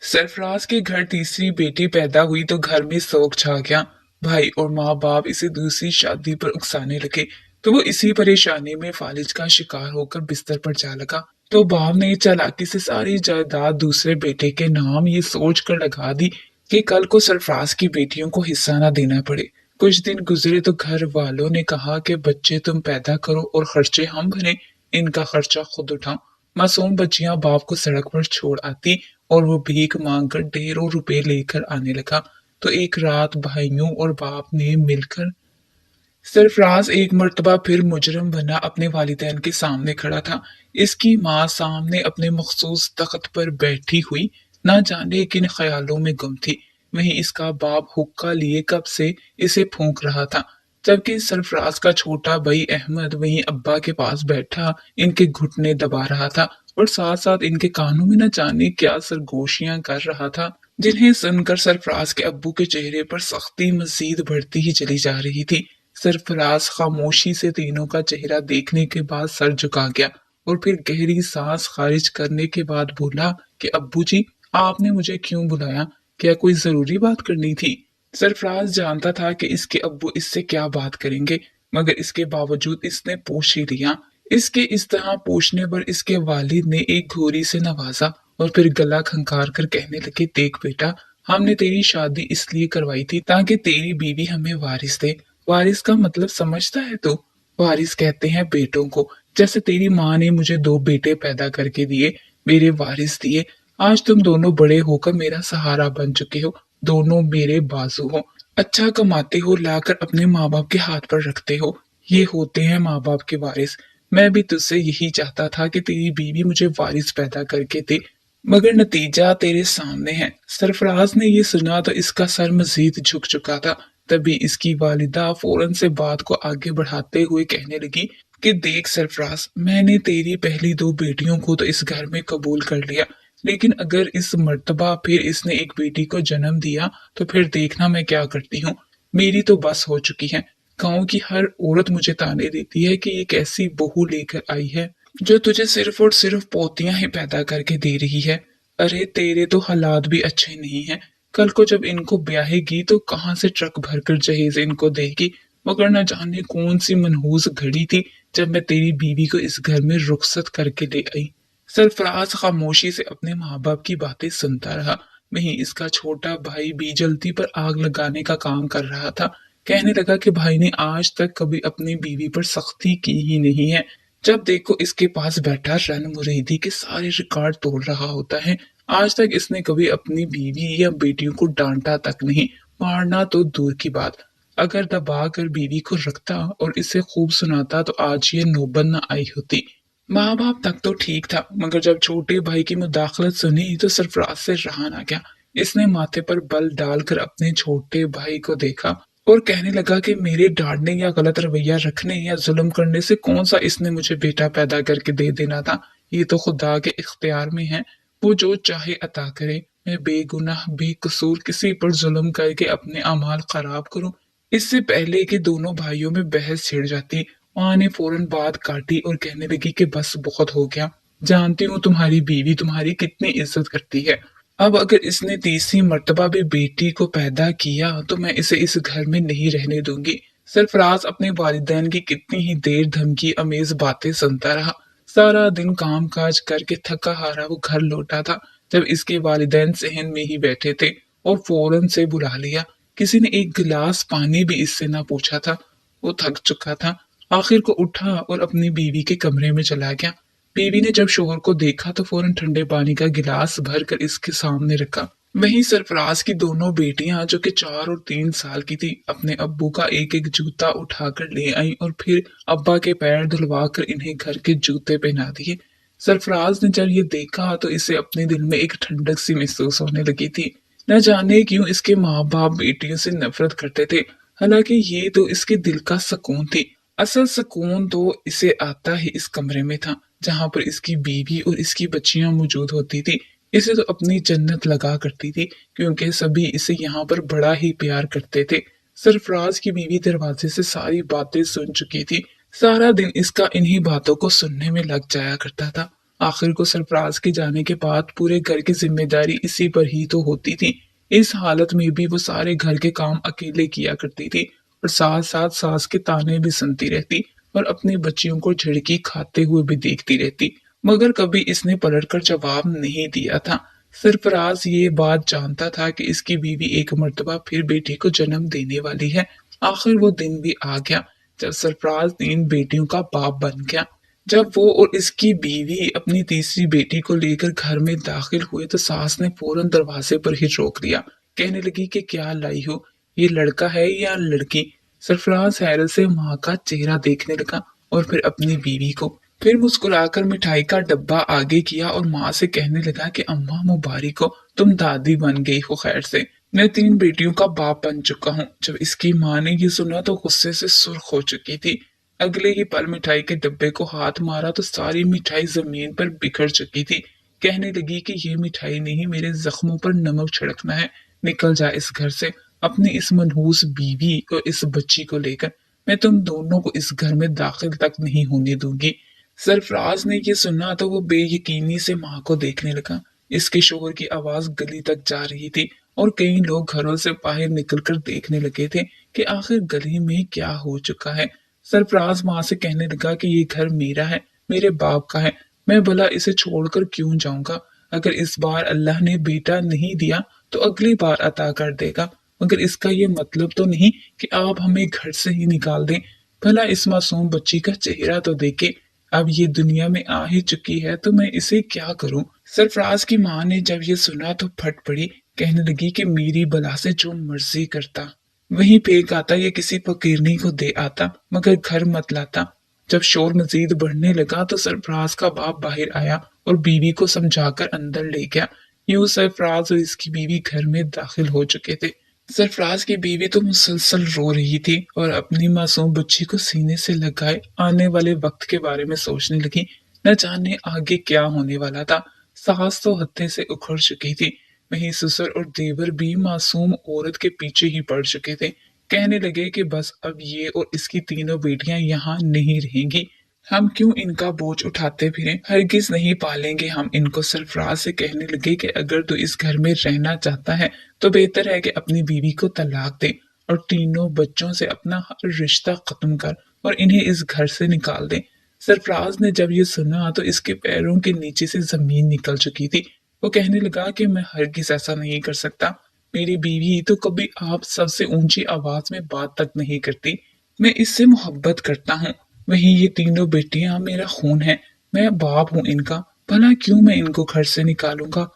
सरफराज के घर तीसरी बेटी पैदा हुई तो घर में शोक छा गया। भाई और माँ बाप इसे दूसरी शादी पर उकसाने लगे, तो वो इसी परेशानी में फालिज का शिकार होकर बिस्तर पर जा लगा। तो बाप ने चालाकी से सारी जायदाद दूसरे बेटे के नाम ये सोच कर लगा दी कि कल को सरफराज की बेटियों को हिस्सा ना देना पड़े। कुछ दिन गुजरे तो घर वालों ने कहा कि बच्चे तुम पैदा करो और खर्चे हम भरें, इनका खर्चा खुद उठाओ। मासूम बच्चियां बाप को सड़क पर छोड़ आती और वो भीख मांगकर ढेरों रुपए लेकर आने लगा। तो एक रात भाइयों और बाप ने मिलकर सरफराज एक मर्तबा फिर मुजरम बना अपने वालिदैन के सामने खड़ा था। इसकी माँ सामने अपने मखसूस तख्त पर बैठी हुई ना जाने किन ख्यालों में गुम थी। वहीं इसका बाप हुक्का लिए कब से इसे फूंक रहा था, जबकि सरफराज का छोटा भाई अहमद वहीं अब्बा के पास बैठा इनके घुटने दबा रहा था और साथ साथ इनके कानों में न जाने क्या सरगोशियां कर रहा था, जिन्हें सुनकर सरफराज के अब्बू के चेहरे पर सख्ती मजीद बढ़ती ही चली जा रही थी। सरफराज खामोशी से तीनों का चेहरा देखने के बाद सर झुका गया और फिर गहरी सांस खारिज करने के बाद बोला कि अब्बू जी, आपने मुझे क्यों बुलाया? क्या कोई जरूरी बात करनी थी? सरफराज जानता था कि इसके अब्बू इससे क्या बात करेंगे, मगर इसके बावजूद इसने पूछ ही लिया। इसके इस तरह पूछने पर इसके वालिद ने एक घूरी से नवाजा और फिर गला खंखार कर कहने लगे, देख बेटा, हमने तेरी शादी इसलिए करवाई थी ताकि तेरी बीवी हमें वारिस दे। वारिस का मतलब समझता है तू? वारिस कहते हैं बेटों को। जैसे तेरी माँ ने मुझे दो बेटे पैदा करके दिए, मेरे वारिस दिए। आज तुम दोनों बड़े होकर मेरा सहारा बन चुके हो, दोनों मेरे बाजू हो। अच्छा कमाते हो, लाकर अपने माँ बाप के हाथ पर रखते हो। ये होते हैं माँ बाप के वारिस। मैं भी तुझसे यही चाहता था कि तेरी बीवी मुझे वारिस पैदा करके दे, मगर नतीजा तेरे सामने है। सरफराज ने ये सुना तो इसका सर मजीद झुक चुका था। तभी इसकी वालिदा फौरन से बात को आगे बढ़ाते हुए कहने लगी कि देख सरफराज, मैंने तेरी पहली दो बेटियों को तो इस घर में कबूल कर लिया, लेकिन अगर इस मर्तबा फिर इसने एक बेटी को जन्म दिया तो फिर देखना मैं क्या करती हूँ। मेरी तो बस हो चुकी है। गांव की हर औरत मुझे ताने देती है कि ये कैसी बहू लेकर आई है जो तुझे सिर्फ और सिर्फ पोतियां ही पैदा करके दे रही है। अरे तेरे तो हालात भी अच्छे नहीं हैं। कल को जब इनको ब्याहेगी तो कहाँ से ट्रक भरकर जहेज इनको देगी। मगर न जाने कौन सी मनहूस घड़ी थी जब मैं तेरी बीवी को इस घर में रुखसत करके ले आई। सरफराज खामोशी से अपने माँ बाप की बातें सुनता रहा। वहीं इसका छोटा भाई भी जल्दी पर आग लगाने का काम कर रहा था। कहने लगा कि भाई ने आज तक कभी अपनी बीवी पर सख्ती की ही नहीं है। जब देखो इसके पास बैठा रन मुरीदी के सारे रिकॉर्ड तोड़ रहा होता है। आज तक इसने कभी अपनी बीवी या बेटियों को डांटा तक नहीं, मारना तो दूर की बात। अगर दबा कर बीवी को रखता और इसे खूब सुनाता तो आज ये नौबत न आई होती। माँ बाप तक तो ठीक था, मगर जब छोटे भाई की मुदाखलत सुनी तो सरफराज से रहा ना गया। इसने माथे पर बल डालकर अपने छोटे भाई को देखा और कहने लगा कि मेरे डांटने या गलत रवैया रखने या जुल्म करने से कौन सा इसने मुझे बेटा पैदा करके दे देना था। ये तो खुदा के इख्तियार में है, वो जो चाहे अता करे। मैं बेगुनाह बेकसूर किसी पर जुल्म करके अपने अमाल खराब करूं। इससे पहले कि दोनों भाइयों में बहस छिड़ जाती, माँ ने फौरन बात काटी और कहने लगी कि बस बहुत हो गया। जानती हूँ तुम्हारी बीवी तुम्हारी कितनी इज्जत करती है। अब अगर इसने तीसरी मर्तबा भी बेटी को पैदा किया तो मैं इसे इस घर में नहीं रहने दूंगी। सरफराज अपने वालिदैन की कितनी ही देर धमकी अमेज बातें सुनता रहा। सारा दिन काम काज करके थका हारा वो घर लौटा था जब इसके वालिदैन सहन में ही बैठे थे और फौरन से बुला लिया। किसी ने एक गिलास पानी भी इससे ना पूछा था। वो थक चुका था। आखिर को उठा और अपनी बीवी के कमरे में चला गया। बीवी ने जब शोहर को देखा तो फौरन ठंडे पानी का गिलास भरकर इसके सामने रखा। वहीं सरफराज की दोनों बेटियां जो कि 4 और 3 साल की थी अपने अब्बू का एक एक जूता उठाकर ले आई और फिर अब्बा के पैर धुलवा कर इन्हें घर के जूते पहना दिए। सरफराज ने जब ये देखा तो इसे अपने दिल में एक ठंडक सी महसूस होने लगी थी। न जाने क्यों इसके माँ बाप बेटियों से नफरत करते थे, हालांकि ये तो इसके दिल का सुकून थी। असल सुकून तो इसे आता ही इस कमरे में था जहां पर इसकी बीवी और इसकी बच्चियां मौजूद होती थी। इसे तो अपनी जन्नत लगा करती थी क्योंकि सभी इसे यहाँ पर बड़ा ही प्यार करते थे। सरफराज की बीवी दरवाजे से सारी बातें सुन चुकी थी। सारा दिन इसका इन्हीं बातों को सुनने में लग जाया करता था। आखिर को सरफराज के जाने के बाद पूरे घर की जिम्मेदारी इसी पर ही तो होती थी। इस हालत में भी वो सारे घर के काम अकेले किया करती थी और साथ साथ सास के ताने भी सुनती रहती और अपनी बच्चियों को झिड़की खाते हुए भी देखती रहती, मगर कभी इसने पलटकर जवाब नहीं दिया था। सरफराज ये बात जानता था कि इसकी बीवी एक मर्तबा फिर बेटी को जन्म देने वाली है। आखिर वो दिन भी आ गया जब सरफराज 3 बेटियों का बाप बन गया। जब वो और इसकी बीवी अपनी तीसरी बेटी को लेकर घर में दाखिल हुए तो सास ने फौरन दरवाजे पर ही रोक लिया। कहने लगी कि क्या लाई हो, ये लड़का है या लड़की? सरफराज हैरत से माँ का चेहरा देखने लगा और फिर अपनी बीवी को। फिर मुस्कुराकर मिठाई का डब्बा आगे किया और माँ से कहने लगा कि अम्मा मुबारक हो, तुम दादी बन गई हो खैर से। मैं 3 बेटियों का बाप बन चुका हूँ। जब इसकी माँ ने ये सुना तो गुस्से से सुर्ख हो चुकी थी। अगले ही पल मिठाई के डब्बे को हाथ मारा तो सारी मिठाई जमीन पर बिखर चुकी थी। कहने लगी कि ये मिठाई नहीं, मेरे जख्मों पर नमक छिड़कना है। निकल जा इस घर से अपनी इस मनहूस बीवी और इस बच्ची को लेकर। मैं तुम दोनों को इस घर में दाखिल तक नहीं होने दूंगी। सरफराज ने ये सुना तो वो बेयकीनी से माँ को देखने लगा। इसके शोहर की आवाज गली तक जा रही थी और कई लोग घरों से बाहर निकलकर देखने लगे थे कि आखिर गली में क्या हो चुका है। सरफराज माँ से कहने लगा कि ये घर मेरा है, मेरे बाप का है। मैं भला इसे छोड़कर क्यों जाऊंगा? अगर इस बार अल्लाह ने बेटा नहीं दिया तो अगली बार अता कर देगा, मगर इसका ये मतलब तो नहीं कि आप हमें घर से ही निकाल दें। भला इस मासूम बच्ची का चेहरा तो देखे। अब ये दुनिया में आ ही चुकी है तो मैं इसे क्या करूं? सरफराज की माँ ने जब ये सुना तो फट पड़ी। कहने लगी कि मेरी बला से जो मर्जी करता, वहीं फेंक आता या किसी फकीरनी को दे आता, मगर घर मत लाता। जब शोर मजीद बढ़ने लगा तो सरफराज का बाप बाहर आया और बीवी को समझाकर अंदर ले गया। यूं सरफराज और इसकी बीवी घर में दाखिल हो चुके थे। सरफराज की बीवी तो मुसलसल रो रही थी और अपनी मासूम बच्ची को सीने से लगाए आने वाले वक्त के बारे में सोचने लगी। न जाने आगे क्या होने वाला था। सास तो हत्थे से उखड़ चुकी थी, वहीं ससुर और देवर भी मासूम औरत के पीछे ही पड़ चुके थे। कहने लगे कि बस अब ये और इसकी तीनों बेटियां यहाँ नहीं रहेंगी। हम क्यों इनका बोझ उठाते फिरें? हरगिज नहीं पालेंगे हम इनको। सरफराज से कहने लगे कि अगर तू इस घर में रहना चाहता है तो बेहतर है कि अपनी बीवी को तलाक दे और तीनों बच्चों से अपना हर रिश्ता खत्म कर और इन्हें इस घर से निकाल दे। सरफराज ने जब ये सुना तो इसके पैरों के नीचे से जमीन निकल चुकी थी। वो कहने लगा कि मैं हरगिज ऐसा नहीं कर सकता। मेरी बीवी तो कभी आप सबसे ऊंची आवाज में बात तक नहीं करती। मैं इससे मोहब्बत करता हूँ। वहीं ये तीनों बेटियां मेरा खून है, मैं बाप हूँ इनका। भला क्यों मैं इनको घर से निकालूंगा?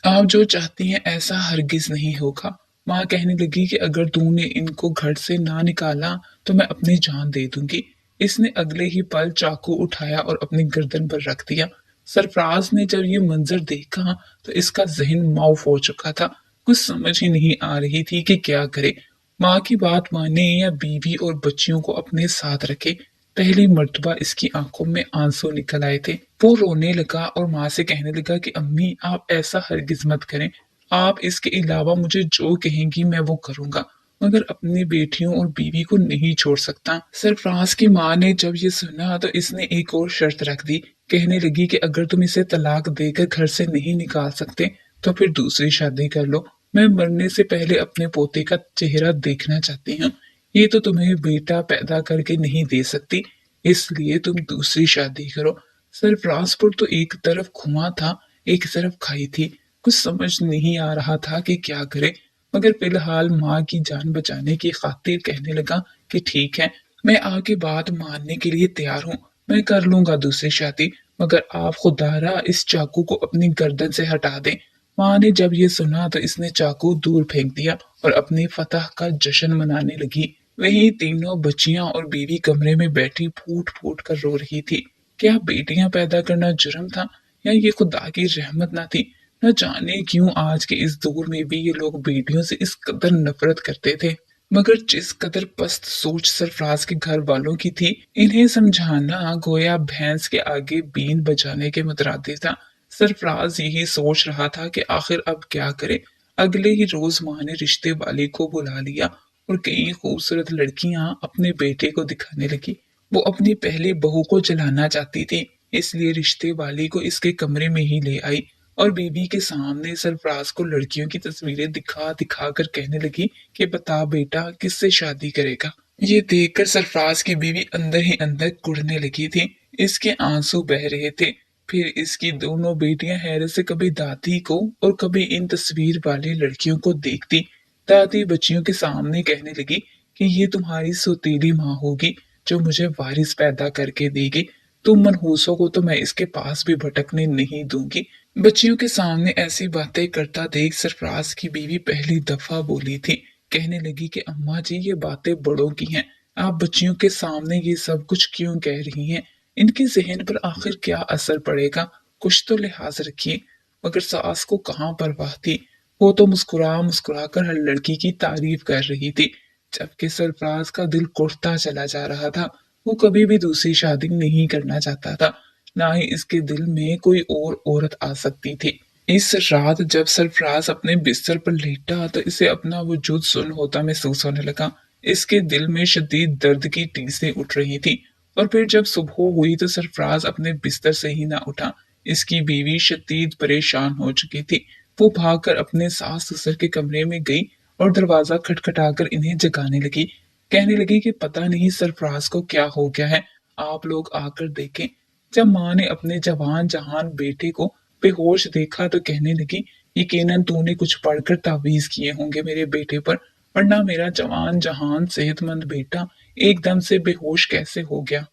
आप जो चाहती हैं ऐसा हरगिज नहीं होगा। माँ कहने लगी कि अगर तूने इनको घर से ना निकाला तो मैं अपनी जान दे दूंगी। इसने अगले ही पल चाकू उठाया और अपनी गर्दन पर रख दिया। सरफराज ने जब ये मंजर देखा तो इसका जहन माउफ हो चुका था। कुछ समझ ही नहीं आ रही थी कि क्या करे। माँ की बात माने या बीवी और बच्चियों को अपने साथ रखे। पहली मर्तबा इसकी आंखों में आंसू निकल आए थे। वो रोने लगा और माँ से कहने लगा कि अम्मी आप ऐसा हरगिज मत करें। आप इसके अलावा मुझे जो कहेंगी मैं वो करूंगा, मगर अपनी बेटियों और बीवी को नहीं छोड़ सकता। सरफराज की माँ ने जब ये सुना तो इसने एक और शर्त रख दी। कहने लगी कि अगर तुम इसे तलाक देकर घर से नहीं निकाल सकते तो फिर दूसरी शादी कर लो। मैं मरने से पहले अपने पोते का चेहरा देखना चाहती हूँ। ये तो तुम्हें बेटा पैदा करके नहीं दे सकती, इसलिए तुम दूसरी शादी करो। सरफराजपुर तो एक तरफ कुआं था, एक तरफ खाई थी। कुछ समझ नहीं आ रहा था कि क्या करे, मगर फिलहाल माँ की जान बचाने की खातिर कहने लगा कि ठीक है, मैं आगे बात मानने के लिए तैयार हूँ। मैं कर लूंगा दूसरी शादी, मगर आप खुदारा इस चाकू को अपनी गर्दन से हटा दें। माँ ने जब ये सुना तो इसने चाकू दूर फेंक दिया और अपनी फतह का जश्न मनाने लगी। वहीं तीनों बच्चियां और बीवी कमरे में बैठी फूट फूट कर रो रही थी। क्या बेटियां पैदा करना जुर्म था या ये खुदा की रहमत ना थी? न जाने क्यों आज के इस दौर में भी ये लोग बेटियों से इस कदर नफरत करते थे। मगर जिस कदर पस्त सोच सरफराज के घर वालों की थी, इन्हें समझाना गोया भैंस के आगे बीन बजाने के मुतरादिफ था। सरफराज यही सोच रहा था कि आखिर अब क्या करे। अगले ही रोज माँ ने रिश्ते वाले को बुला लिया और कई खूबसूरत लड़कियां अपने बेटे को दिखाने लगी। वो अपनी पहली बहू को जलाना चाहती थी, इसलिए रिश्ते वाली को इसके कमरे में ही ले आई और बीवी के सामने सरफराज को लड़कियों की तस्वीरें दिखा दिखा कर कहने लगी कि बता बेटा किससे शादी करेगा। ये देखकर सरफराज की बीवी अंदर ही अंदर कुढ़ने लगी थी। इसके आंसू बह रहे थे। फिर इसकी दोनों बेटियां हैरत से कभी दादी को और कभी इन तस्वीर वाली लड़कियों को देखती। दादी बच्चियों के सामने कहने लगी कि ये तुम्हारी सौतेली माँ होगी जो मुझे वारिस पैदा करके देगी। तुम मनहूसों को तो मैं इसके पास भी भटकने नहीं दूंगी। बच्चियों के सामने ऐसी बातें करता देख सरफराज की बीवी पहली दफा बोली थी। कहने लगी कि अम्मा जी ये बातें बड़ों की हैं। आप बच्चियों के सामने ये सब कुछ क्यों कह रही हैं? इनके जहन पर आखिर क्या असर पड़ेगा? कुछ तो लिहाज रखिए। मगर सास को कहाँ परवाह थी। वो तो मुस्कुरा मुस्कुरा कर हर लड़की की तारीफ कर रही थी, जबकि सरफराज का दिल कुढ़ता चला जा रहा था। वो कभी भी दूसरी शादी नहीं करना चाहता था, ना ही इसके दिल में कोई और औरत आ सकती थी। इस रात जब सरफराज अपने बिस्तर पर लेटा तो इसे अपना वजूद सुन्न होता महसूस होने लगा। इसके दिल में शदीद दर्द की टीसें उठ रही थी। और फिर जब सुबह हुई तो सरफराज अपने बिस्तर से ही ना उठा। इसकी बीवी शदीद परेशान हो चुकी थी। वो भागकर अपने सास ससुर के कमरे में गई और दरवाजा खटखटाकर इन्हें जगाने लगी। कहने लगी कि पता नहीं सरफराज को क्या हो गया है, आप लोग आकर देखें। जब माँ ने अपने जवान जहान बेटे को बेहोश देखा तो कहने लगी, यकीनन तूने कुछ पढ़कर तावीज किए होंगे मेरे बेटे पर, वरना मेरा जवान जहान सेहतमंद बेटा एकदम से बेहोश कैसे हो गया।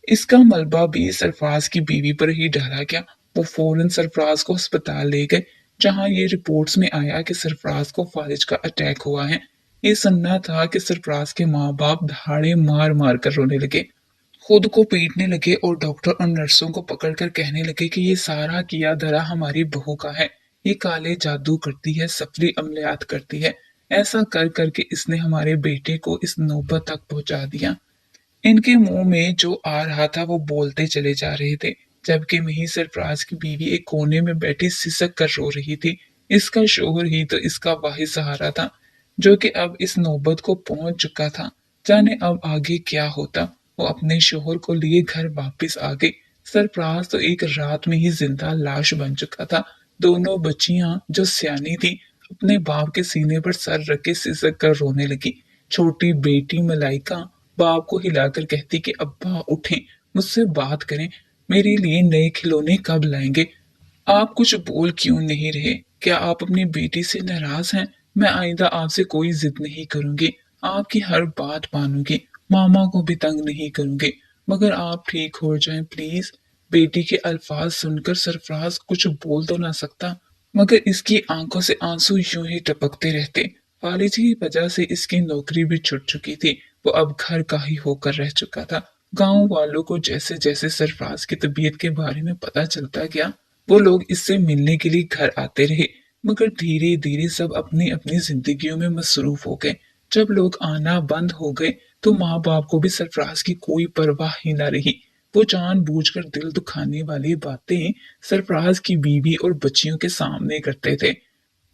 इसका मलबा भी सरफराज की बीवी पर ही डाला गया। वो फौरन सरफराज को अस्पताल ले गए, जहां ये रिपोर्ट्स में आया कि सरफराज को फालिज का अटैक हुआ है। ये सुनना था कि सरफराज के माँ बाप दहाड़े मार मार कर रोने लगे, खुद को पीटने लगे और डॉक्टर और नर्सों को पकड़कर कहने लगे कि ये सारा किया धरा हमारी बहू का है। ये काले जादू करती है, सफली अमलियात करती है। ऐसा कर करके इसने हमारे बेटे को इस नौबत तक पहुंचा दिया। इनके मुंह में जो आ रहा था वो बोलते चले जा रहे थे, जबकि वहीं सरफराज की बीवी एक कोने में बैठी सिसक कर रो रही थी। इसका शोहर ही तो इसका वाहिद सहारा था, जो कि अब इस नौबत को पहुंच चुका था। जाने अब आगे क्या होता। वो अपने शोहर को लिए घर वापस आ गई। सरफराज तो एक रात में ही जिंदा लाश बन चुका था। दोनों बच्चियां जो सियानी थी अपने बाप के सीने पर सर रख के सिसक कर रोने लगी। छोटी बेटी मलाइका बाप को हिलाकर कहती कि अब्बा उठें, मुझसे बात करें, मेरे लिए नए खिलौने कब लाएंगे? आप कुछ बोल क्यों नहीं रहे? क्या आप अपनी बेटी से नाराज हैं? मैं आइंदा आपसे कोई जिद नहीं करूंगी, आपकी हर बात मानूंगी, मामा को भी तंग नहीं करूंगी, मगर आप ठीक हो जाएं प्लीज। बेटी के अल्फाज सुनकर सरफराज कुछ बोल तो ना सकता, मगर इसकी आंखों से आंसू यूं ही टपकते रहते। फालिज की वजह से इसकी नौकरी भी छूट चुकी थी। वो अब घर का ही होकर रह चुका था। गांव वालों को जैसे जैसे सरफराज की तबीयत के बारे में पता चलता गया, वो लोग इससे मिलने के लिए घर आते रहे, मगर धीरे धीरे सब अपनी अपनी जिंदगियों में मसरूफ हो गए। जब लोग आना बंद हो गए तो माँ बाप को भी सरफराज की कोई परवाह ही न रही। वो जानबूझकर दिल दुखाने वाली बातें सरफराज की बीवी और बच्चियों के सामने करते थे।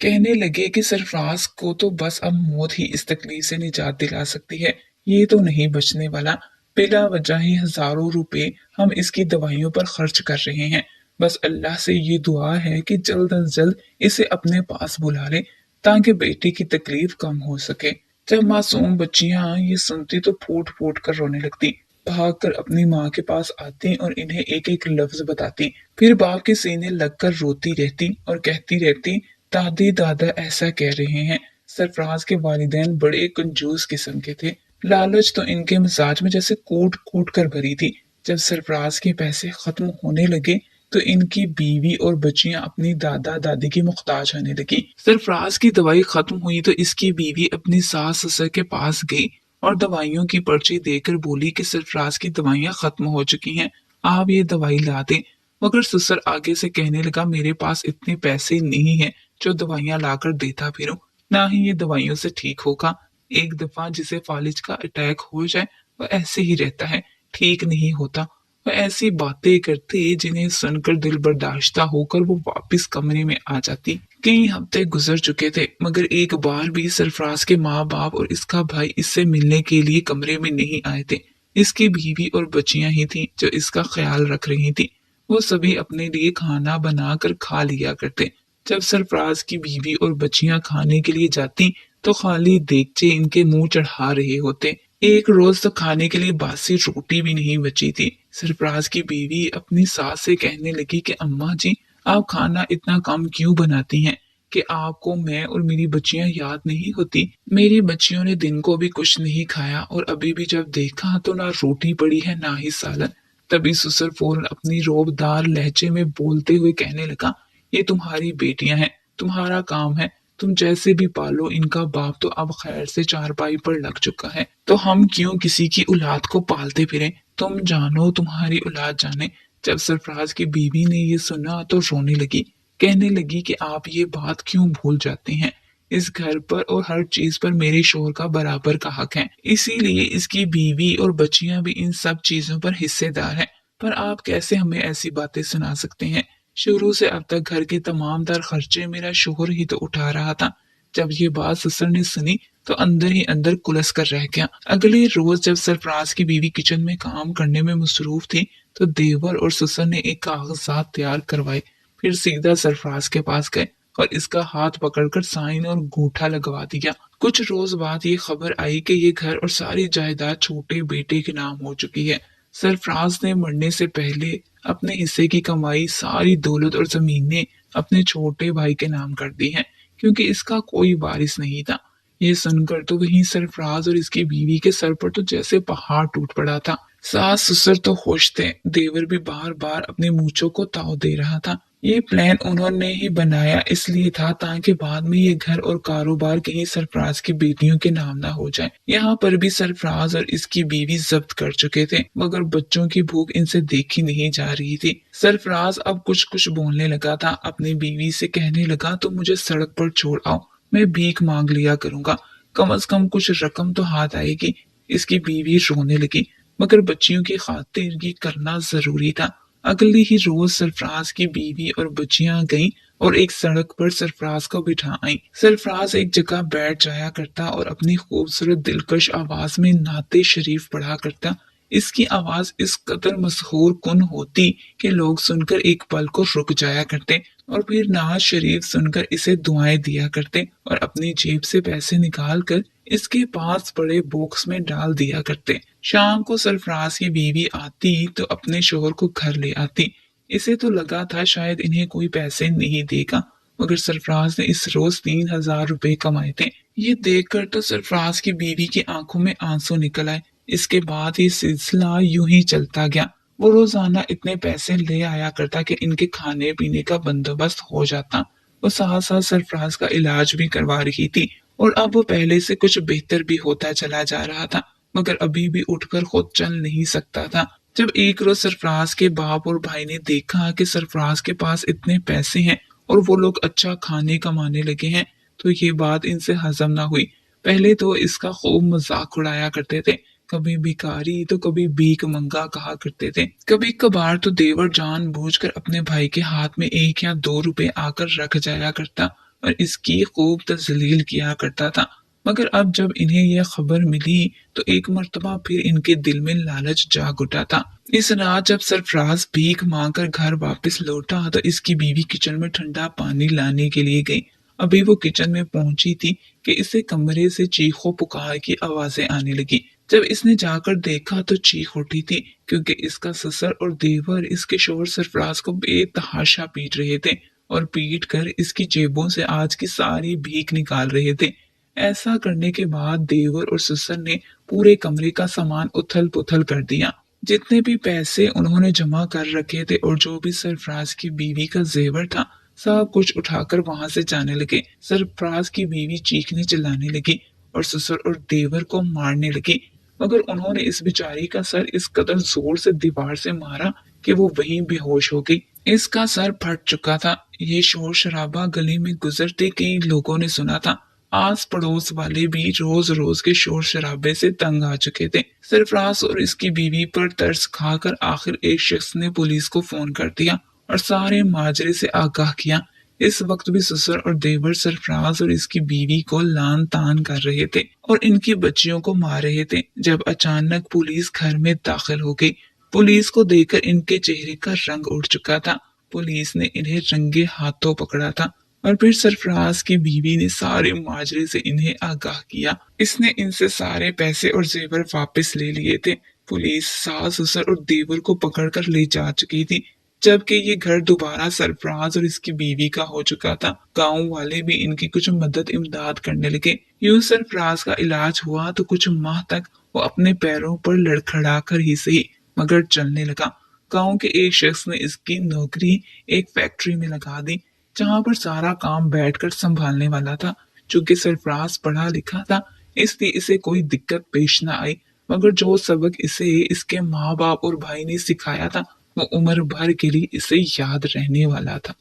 कहने लगे कि सरफराज को तो बस अब मौत ही इस तकलीफ से निजात दिला सकती है, ये तो नहीं बचने वाला। बिला वजह ही हजारों रुपए हम इसकी दवाइयों पर खर्च कर रहे हैं। बस अल्लाह से ये दुआ है कि जल्द अज जल्द इसे अपने पास बुला ले, ताकि बेटी की तकलीफ कम हो सके। जब मासूम बच्चियां ये सुनती तो फूट फूट कर रोने लगती, भागकर अपनी माँ के पास आती और इन्हें एक एक लफ्ज बताती, फिर बाप के सीने लगकर रोती रहती और कहती रहती, दादी दादा ऐसा कह रहे हैं। सरफराज के वालिदैन बड़े कंजूस किस्म के थे। लालच तो इनके मिजाज में जैसे कूट कूट कर भरी थी। जब सरफराज के पैसे खत्म होने लगे तो इनकी बीवी और बच्चियां अपनी दादा दादी की मुख्ताज होने लगी। सरफराज की दवाई खत्म हुई तो इसकी बीवी अपनी सास ससुर के पास गई और दवाइयों की पर्ची देकर बोली कि सरफराज की दवाइयां खत्म हो चुकी हैं, आप ये दवाई ला दें। मगर ससुर आगे से कहने लगा, मेरे पास इतने पैसे नहीं है जो दवाइयां लाकर देता फिरूं, ना ही ये दवाइयों से ठीक होगा। एक दफा जिसे फालिज का अटैक हो जाए वह ऐसे ही रहता है, ठीक नहीं होता। वह ऐसी बातें करते जिन्हें सुनकर दिल बर्दाश्ता होकर वो वापस कमरे में आ जाती। कई हफ्ते गुजर चुके थे, मगर एक बार भी सरफराज के माँ बाप और इसका भाई इससे मिलने के लिए कमरे में नहीं आए थे। इसकी बीवी और बच्चियां ही थी जो इसका ख्याल रख रही थी। वो सभी अपने लिए खाना बना कर खा लिया करते। जब सरफराज की बीवी और बच्चियां खाने के लिए जाती तो खाली देगचे इनके मुंह चढ़ा रहे होते। एक रोज तो खाने के लिए बासी रोटी भी नहीं बची थी। सरफराज की बीवी अपनी सास से कहने लगी कि अम्मा जी, आप खाना इतना कम क्यों बनाती हैं कि आपको मैं और मेरी बच्चियां याद नहीं होती। मेरी बच्चियों ने दिन को भी कुछ नहीं खाया और अभी भी जब देखा तो ना रोटी पड़ी है ना ही सालन। तभी ससुर फौरन अपनी रोबदार लहजे में बोलते हुए कहने लगा, ये तुम्हारी बेटियां हैं, तुम्हारा काम है, तुम जैसे भी पालो, इनका बाप तो अब खैर से चारपाई पर लग चुका है, तो हम क्यों किसी की औलाद को पालते फिरें। तुम जानो तुम्हारी औलाद जाने। जब सरफराज की बीवी ने ये सुना तो रोने लगी, कहने लगी कि आप ये बात क्यों भूल जाते हैं। इस घर पर और हर चीज पर मेरे शोहर का बराबर का हक है, इसीलिए इसकी बीवी और बच्चियां भी इन सब चीजों पर हिस्सेदार हैं। पर आप कैसे हमें ऐसी बातें सुना सकते हैं। शुरू से अब तक घर के तमाम तर खर्चे मेरा शोहर ही तो उठा रहा था। जब ये बात ससुर ने सुनी तो अंदर ही अंदर कुलस कर रह गया। अगले रोज जब सरफराज की बीवी किचन में काम करने में मसरूफ थी तो देवर और ससुर ने एक कागजात तैयार करवाए। फिर सीधा सरफराज के पास गए और इसका हाथ पकड़कर साइन और अंगूठा लगवा दिया। कुछ रोज बाद ये खबर आई कि ये घर और सारी जायदाद छोटे बेटे के नाम हो चुकी है। सरफराज ने मरने से पहले अपने हिस्से की कमाई, सारी दौलत और जमीनें अपने छोटे भाई के नाम कर दी हैं, क्योंकि इसका कोई वारिस नहीं था। ये सुनकर तो वहीं सरफराज और इसकी बीवी के सर पर तो जैसे पहाड़ टूट पड़ा था। सास ससुर तो खुश थे, देवर भी बार बार अपने मूंछों को ताव दे रहा था। ये प्लान उन्होंने ही बनाया इसलिए था ताकि बाद में ये घर और कारोबार कहीं सरफराज की बेटियों के नाम ना हो जाए। यहाँ पर भी सरफराज और इसकी बीवी जब्त कर चुके थे, मगर बच्चों की भूख इनसे देखी नहीं जा रही थी। सरफराज अब कुछ कुछ बोलने लगा था, अपनी बीवी से कहने लगा, तो मुझे सड़क पर छोड़ आओ, मैं भीख मांग लिया करूंगा, कम से कम कुछ रकम तो हाथ आएगी। इसकी बीवी रोने लगी, मगर बच्चियों की खातिर ये करना जरूरी था। अगले ही रोज सरफराज की बीवी और बच्चियां गईं और एक सड़क पर सरफराज को बिठा आई। सरफराज एक जगह बैठ जाया करता और अपनी खूबसूरत दिलकश आवाज में नाते शरीफ पढ़ा करता। इसकी आवाज इस कदर मशहूर कुन होती कि लोग सुनकर एक पल को रुक जाया करते और फिर नाज शरीफ सुनकर इसे दुआएं दिया करते और अपनी जेब से पैसे निकाल कर इसके पास पड़े बॉक्स में डाल दिया करते। शाम को सरफराज की बीवी आती तो अपने शोहर को घर ले आती। इसे तो लगा था शायद इन्हें कोई पैसे नहीं देगा, मगर सरफराज ने इस रोज 3,000 रुपए कमाए थे। ये देखकर तो सरफराज की बीवी की आंखों में आंसू निकल आए। इसके बाद ये सिलसिला यूं ही चलता गया। वो रोजाना इतने पैसे ले आया करता कि इनके खाने पीने का बंदोबस्त हो जाता। वो साथ साथ सरफराज का इलाज भी करवा रही थी और अब वो पहले से कुछ बेहतर भी होता चला जा रहा था, मगर अभी भी उठकर खुद चल नहीं सकता था। जब एक रोज सरफराज के बाप और भाई ने देखा कि सरफराज के पास इतने पैसे हैं और वो लोग अच्छा खाने कमाने लगे हैं, तो ये बात इनसे हजम ना हुई। पहले तो इसका खूब मजाक उड़ाया करते थे, कभी भिखारी तो कभी भीख मंगा कहा करते थे। कभी कभार तो देवर जानबूझकर अपने भाई के हाथ में 1 या 2 रुपए आकर रख जाया करता और इसकी खूब तजलील किया करता था। मगर अब जब इन्हें यह खबर मिली तो एक मर्तबा फिर इनके दिल में लालच जाग उठा था। इस रात जब सरफराज भीख मांगकर घर वापस लौटा तो इसकी बीवी किचन में ठंडा पानी लाने के लिए गई। अभी वो किचन में पहुंची थी कि इसे कमरे से चीखों पुकार की आवाजें आने लगी। जब इसने जाकर देखा तो चीख उठी थी, क्योंकि इसका ससुर और देवर इसके शोहर सरफराज को बेतहाशा पीट रहे थे और पीट कर इसकी जेबों से आज की सारी भीख निकाल रहे थे। ऐसा करने के बाद देवर और ससुर ने पूरे कमरे का सामान उथल पुथल कर दिया। जितने भी पैसे उन्होंने जमा कर रखे थे और जो भी सरफराज की बीवी का जेवर था, सब कुछ उठाकर वहां से जाने लगे। सरफराज की बीवी चीखने चिल्लाने लगी और ससुर और देवर को मारने लगी, मगर उन्होंने इस बेचारी का सर इस कदर जोर से दीवार से मारा कि वो वहीं बेहोश हो गई। इसका सर फट चुका था। ये शोर शराबा गली में गुजरते कई लोगों ने सुना था। आस पड़ोस वाले भी रोज रोज के शोर शराबे से तंग आ चुके थे। सरफराज और इसकी बीवी पर तरस खाकर आखिर एक शख्स ने पुलिस को फोन कर दिया और सारे माजरे से आगाह किया। इस वक्त भी ससुर और देवर सरफराज और इसकी बीवी को लान तान कर रहे थे और इनकी बच्चियों को मार रहे थे, जब अचानक पुलिस घर में दाखिल हो गई। पुलिस को देखकर इनके चेहरे का रंग उड़ चुका था। पुलिस ने इन्हें रंगे हाथों पकड़ा था और फिर सरफराज की बीवी ने सारे माजरे से इन्हें आगाह किया। इसने इनसे सारे पैसे और जेवर वापस ले लिए थे। पुलिस सास ससुर और देवर को पकड़कर ले जा चुकी थी, जबकि ये घर दोबारा सरफराज और इसकी बीवी का हो चुका था। गांव वाले भी इनकी कुछ मदद इमदाद करने लगे। यूं सरफराज का इलाज हुआ तो कुछ माह तक वो अपने पैरों पर लड़खड़ा कर ही सही मगर चलने लगा। गांव के एक शख्स ने इसकी नौकरी एक फैक्ट्री में लगा दी, जहां पर सारा काम बैठकर संभालने वाला था। चूंकि सरफराज पढ़ा लिखा था, इसलिए इसे कोई दिक्कत पेश न आई, मगर जो सबक इसे इसके माँ बाप और भाई ने सिखाया था वो उम्र भर के लिए इसे याद रहने वाला था।